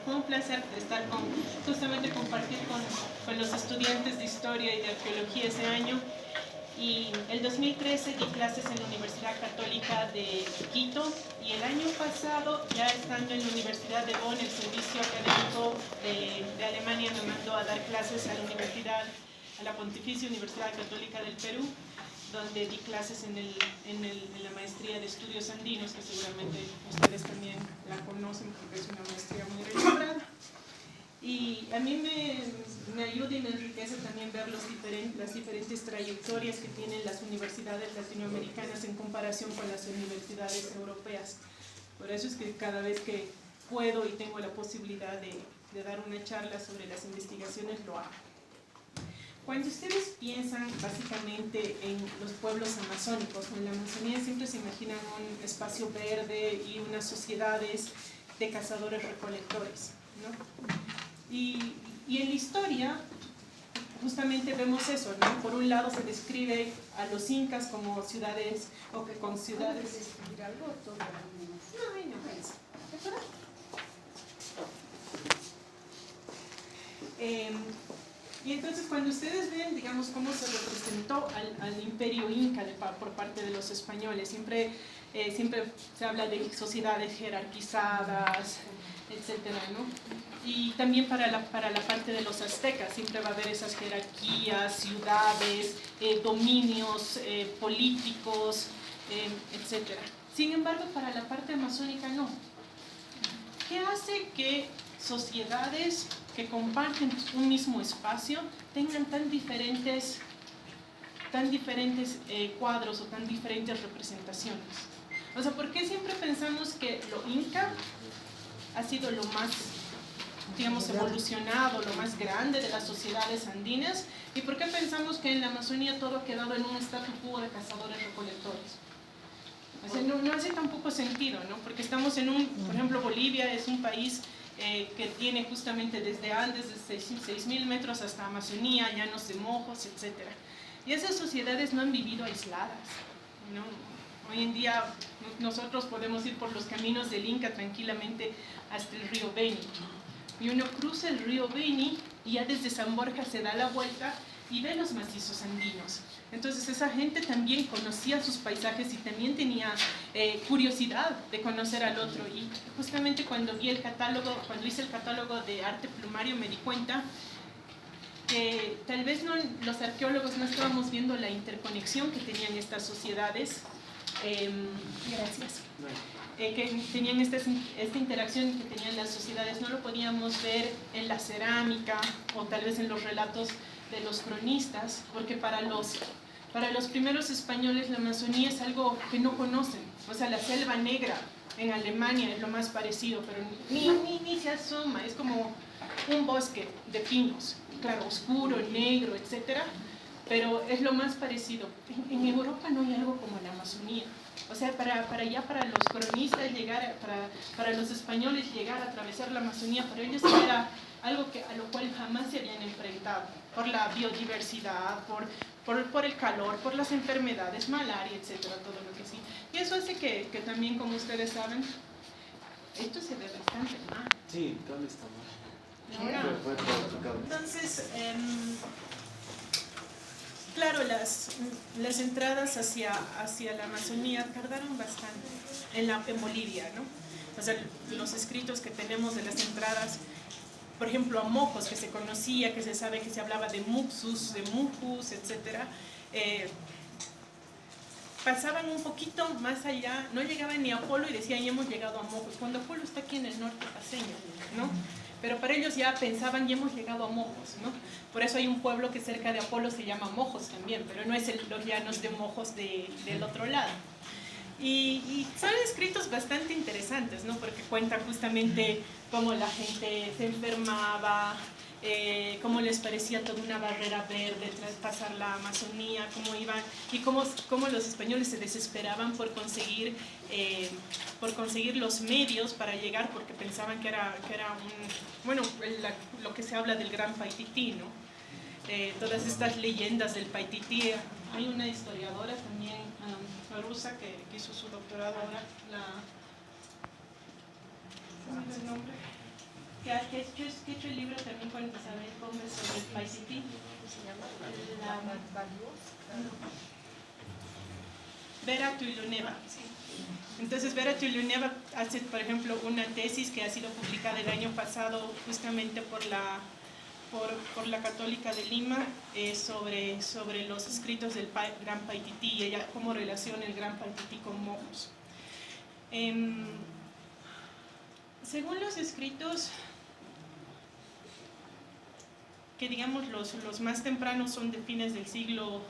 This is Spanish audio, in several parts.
fue un placer estar justamente compartir con los estudiantes de historia y de arqueología ese año. Y el 2013 di clases en la Universidad Católica de Quito, y el año pasado, ya estando en la Universidad de Bonn, el servicio académico de Alemania me mandó a dar clases a la Pontificia Universidad Católica del Perú, donde di clases en la maestría de estudios andinos, que seguramente ustedes también la conocen porque es una maestría muy renombrada. Y a mí me ayuda y me enriquece también ver las diferentes trayectorias que tienen las universidades latinoamericanas en comparación con las universidades europeas. Por eso es que cada vez que puedo y tengo la posibilidad de dar una charla sobre las investigaciones, lo hago. Cuando ustedes piensan básicamente en los pueblos amazónicos, en la Amazonía siempre se imaginan un espacio verde y unas sociedades de cazadores-recolectores, ¿no? Y en la historia justamente vemos eso, ¿no? Por un lado se describe a los incas como ciudades, o que con ciudades... ¿Puedes escribir algo? No, ahí no pienso. ¿De acuerdo? Y entonces cuando ustedes ven, digamos, cómo se representó al imperio inca por parte de los españoles, siempre se habla de sociedades jerarquizadas, etcétera, ¿no? Y también para la parte de los aztecas siempre va a haber esas jerarquías, ciudades, dominios políticos, etcétera. Sin embargo, para la parte amazónica no. ¿Qué hace que sociedades que comparten un mismo espacio tengan tan diferentes cuadros o tan diferentes representaciones? O sea, ¿por qué siempre pensamos que lo inca ha sido lo más, digamos, evolucionado, lo más grande de las sociedades andinas? ¿Y por qué pensamos que en la Amazonía todo ha quedado en un statu quo de cazadores-recolectores? O sea, no hace tampoco sentido, ¿no? Porque estamos por ejemplo, Bolivia es un país que tiene justamente desde Andes, desde 6.000 metros hasta Amazonía, llanos de mojos, etc. Y esas sociedades no han vivido aisladas, ¿no? Hoy en día nosotros podemos ir por los caminos del Inca tranquilamente hasta el río Beni. Y uno cruza el río Beni y ya desde San Borja se da la vuelta y ve los macizos andinos. Entonces esa gente también conocía sus paisajes y también tenía curiosidad de conocer al otro. Y justamente cuando hice el catálogo de arte plumario me di cuenta que tal vez los arqueólogos no estábamos viendo la interconexión que tenían estas sociedades. Gracias. Que tenían esta interacción que tenían las sociedades, no lo podíamos ver en la cerámica o tal vez en los relatos de los cronistas, porque para los primeros españoles la Amazonía es algo que no conocen. O sea, la selva negra en Alemania es lo más parecido, pero ni se asoma, es como un bosque de pinos, claro, oscuro, negro, etcétera, pero es lo más parecido. En Europa no hay algo como la Amazonía. O sea, para los cronistas para los españoles llegar a atravesar la Amazonía, para ellos era algo a lo cual jamás se habían enfrentado, por la biodiversidad, por el calor, por las enfermedades, malaria, etcétera, todo lo que sí. Y eso hace que también, como ustedes saben, esto se ve bastante mal. Sí, ¿dónde está mal? Ahora, entonces, claro, las entradas hacia la Amazonía tardaron bastante en Bolivia, ¿no? O sea, los escritos que tenemos de las entradas, por ejemplo, a Mojos, que se conocía, que se sabe que se hablaba de Muxus, de Mujus, etc., pasaban un poquito más allá, no llegaban ni a Apolo y decían, ya hemos llegado a Mojos, cuando Apolo está aquí en el norte paseño, ¿no? Pero para ellos ya pensaban, ya hemos llegado a Mojos, ¿no? Por eso hay un pueblo que cerca de Apolo se llama Mojos también, pero no es los llanos de Mojos del otro lado. Y son escritos bastante interesantes, ¿no? Porque cuentan justamente cómo la gente se enfermaba, cómo les parecía toda una barrera verde tras pasar la Amazonía, cómo iban y cómo los españoles se desesperaban por conseguir los medios para llegar, porque pensaban que era lo que se habla del Gran Paitití, ¿no? Todas estas leyendas del Paitití. Hay una historiadora también rusa que hizo su doctorado ahora, ¿cuál es el nombre? ¿Qué otro libro también con Isabel Gómez sobre el Paititi? ¿Se llama? Vera Tuiluneva. Entonces Vera Tuiluneva hace, por ejemplo, una tesis que ha sido publicada el año pasado justamente por la Católica de Lima sobre los escritos del Gran Paititi y ella cómo relaciona el Gran Paititi con mojos. Según los escritos, que digamos los más tempranos son de fines del siglo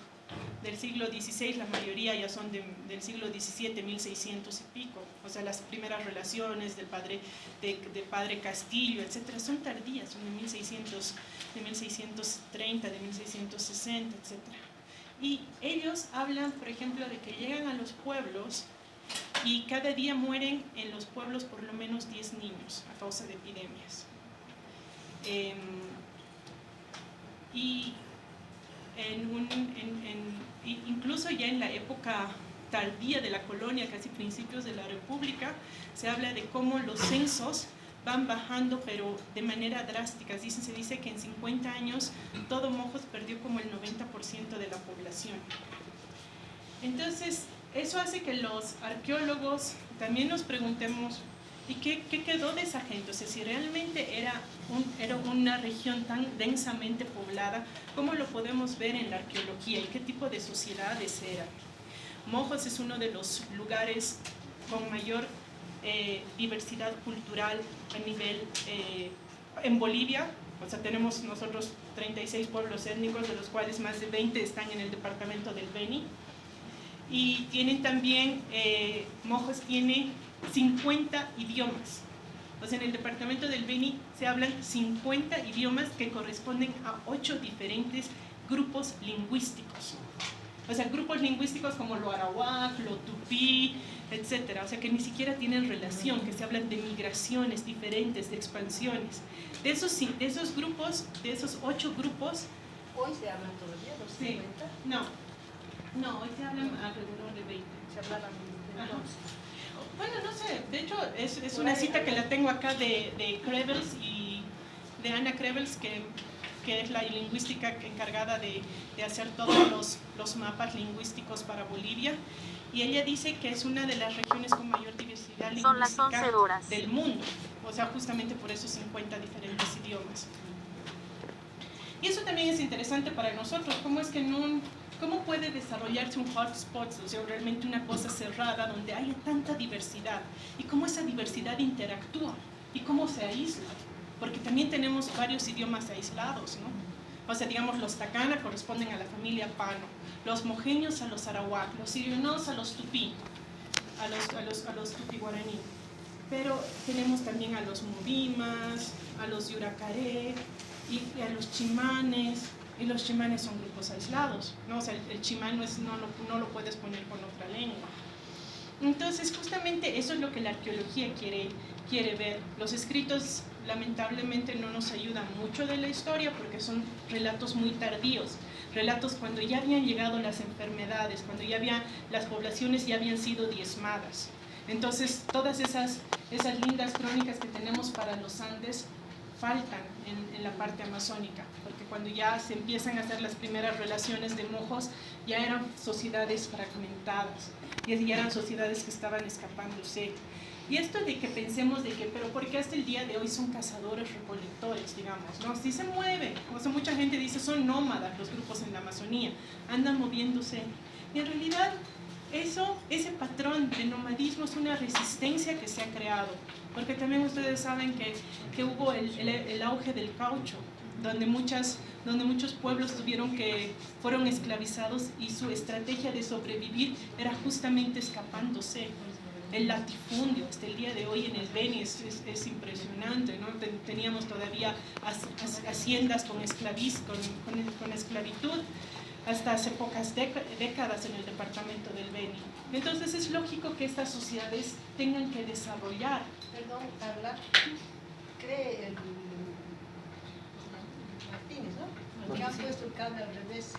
XVI, la mayoría ya son del siglo XVII, 1600 y pico. O sea, las primeras relaciones del padre Castillo, etcétera, son tardías, son de 1630, de 1660, etcétera. Y ellos hablan, por ejemplo, de que llegan a los pueblos y cada día mueren en los pueblos por lo menos 10 niños a causa de epidemias. Incluso ya en la época tardía de la colonia, casi principios de la República, se habla de cómo los censos van bajando, pero de manera drástica. Se dice que en 50 años todo Mojos perdió como el 90% de la población. Entonces, eso hace que los arqueólogos también nos preguntemos, ¿y qué quedó de esa gente? O sea, si realmente era una región tan densamente poblada, ¿cómo lo podemos ver en la arqueología? ¿Y qué tipo de sociedades eran? Mojos es uno de los lugares con mayor diversidad cultural a nivel en Bolivia. O sea, tenemos nosotros 36 pueblos étnicos, de los cuales más de 20 están en el departamento del Beni. Y tienen también, Mojos tiene 50 idiomas. O sea, en el departamento del Beni se hablan 50 idiomas que corresponden a 8 diferentes grupos lingüísticos. O sea, grupos lingüísticos como lo arawak, lo tupí, etc. O sea, que ni siquiera tienen relación, que se hablan de migraciones diferentes, de expansiones. De esos grupos, de esos 8 grupos... ¿Hoy se hablan todavía los 50? No, hoy se hablan alrededor de 20. Se hablaban entonces. Bueno, no sé, de hecho es una cita que la tengo acá de Krebels y de Ana Krebels, que es la lingüística encargada de hacer todos los mapas lingüísticos para Bolivia, y ella dice que es una de las regiones con mayor diversidad lingüística del mundo, o sea, justamente por esos 50 diferentes idiomas. Y eso también es interesante para nosotros, ¿cómo puede desarrollarse un hotspot, o sea, realmente una cosa cerrada donde haya tanta diversidad? Y cómo esa diversidad interactúa y cómo se aísla. Porque también tenemos varios idiomas aislados, ¿no? O sea, digamos, los Takana corresponden a la familia Pano, los mojeños a los arawak, los irionos a los tupí, a los tupí guaraní. Pero tenemos también a los mubimas, a los yuracaré y a los chimanes. Y los chimanes son grupos aislados, ¿no? O sea, el chimán no lo puedes poner con otra lengua. Entonces, justamente eso es lo que la arqueología quiere ver. Los escritos, lamentablemente, no nos ayudan mucho de la historia porque son relatos muy tardíos, relatos cuando ya habían llegado las enfermedades, cuando las poblaciones ya habían sido diezmadas. Entonces, todas esas lindas crónicas que tenemos para los Andes faltan en la parte amazónica, porque cuando ya se empiezan a hacer las primeras relaciones de Mojos, ya eran sociedades fragmentadas, ya eran sociedades que estaban escapándose. Y esto de que pensemos pero ¿por qué hasta el día de hoy son cazadores recolectores, digamos? ¿No? Sí se mueven, o sea, mucha gente dice son nómadas los grupos en la Amazonía, andan moviéndose. Y en realidad ese patrón de nomadismo es una resistencia que se ha creado, porque también ustedes saben que hubo el auge del caucho, donde muchos pueblos fueron esclavizados y su estrategia de sobrevivir era justamente escapándose. El latifundio, hasta el día de hoy en el Beni es impresionante, ¿no? Teníamos todavía haciendas con esclavitud, hasta hace pocas décadas en el departamento del Beni. Entonces es lógico que estas sociedades tengan que desarrollar. Perdón, Carla, cree Martínez, ¿no? Que ha puesto el cable al revés,